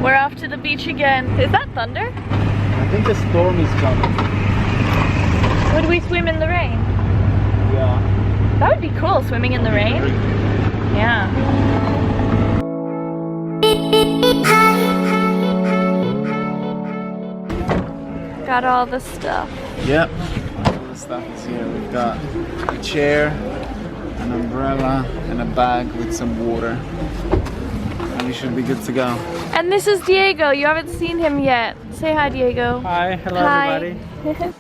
We're off to the beach again. Is that thunder? I think the storm is coming. Would we swim in the rain? Yeah. That would be cool, swimming in the rain. Yeah. Got all the stuff. Yep. All the stuff is here. We've got a chair, an umbrella, and a bag with some water. And we should be good to go. And this is Diego. You haven't seen him yet. Say hi, Diego. Hi. Hello, Hi. everybody.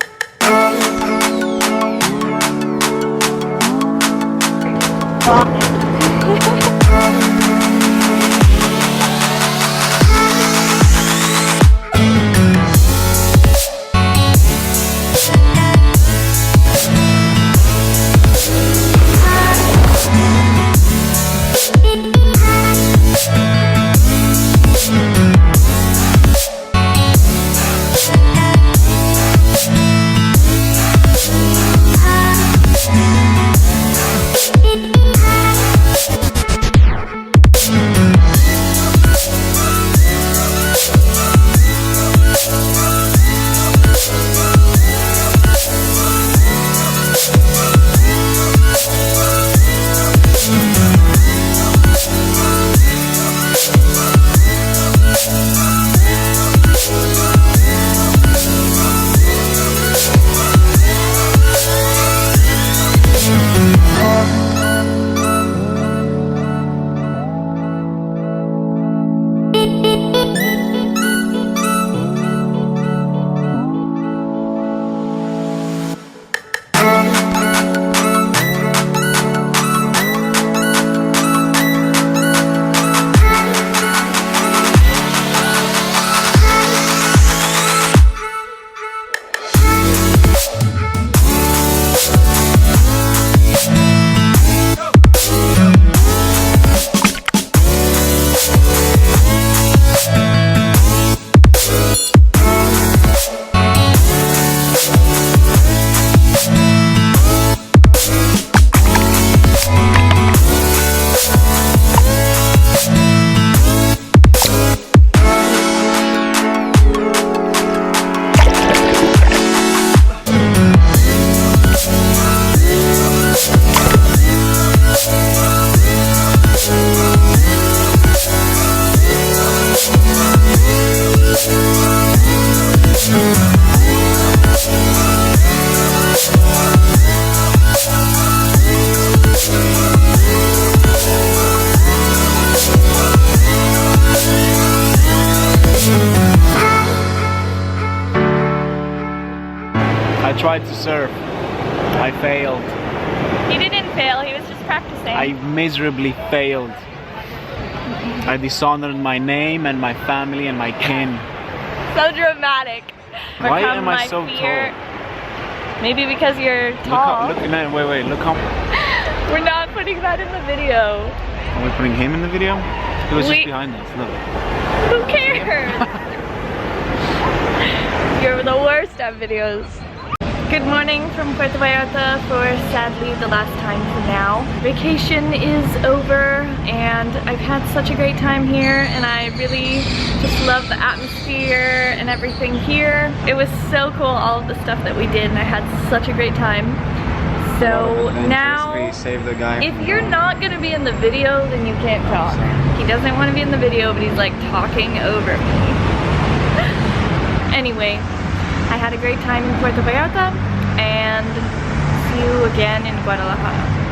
I tried to surf. I failed. He didn't fail, he was just practicing. I miserably failed. I dishonored my name and my family and my kin. So dramatic. Why Overcome am I my so fear. tall? Maybe because you're tall. Wait, look how... We're not putting that in the video. Are we putting him in the video? He was just behind us, look. Who cares? You're the worst at videos. Good morning from Puerto Vallarta for sadly the last time for now. Vacation is over and I've had such a great time here and I really just love the atmosphere and everything here. It was so cool, all of the stuff that we did, and I had such a great time. So now, we saved the guy. if you're not gonna be in the video, then you can't talk. He doesn't want to be in the video, but he's like talking over me. Anyway, I had a great time in Puerto Vallarta, and see you again in Guadalajara.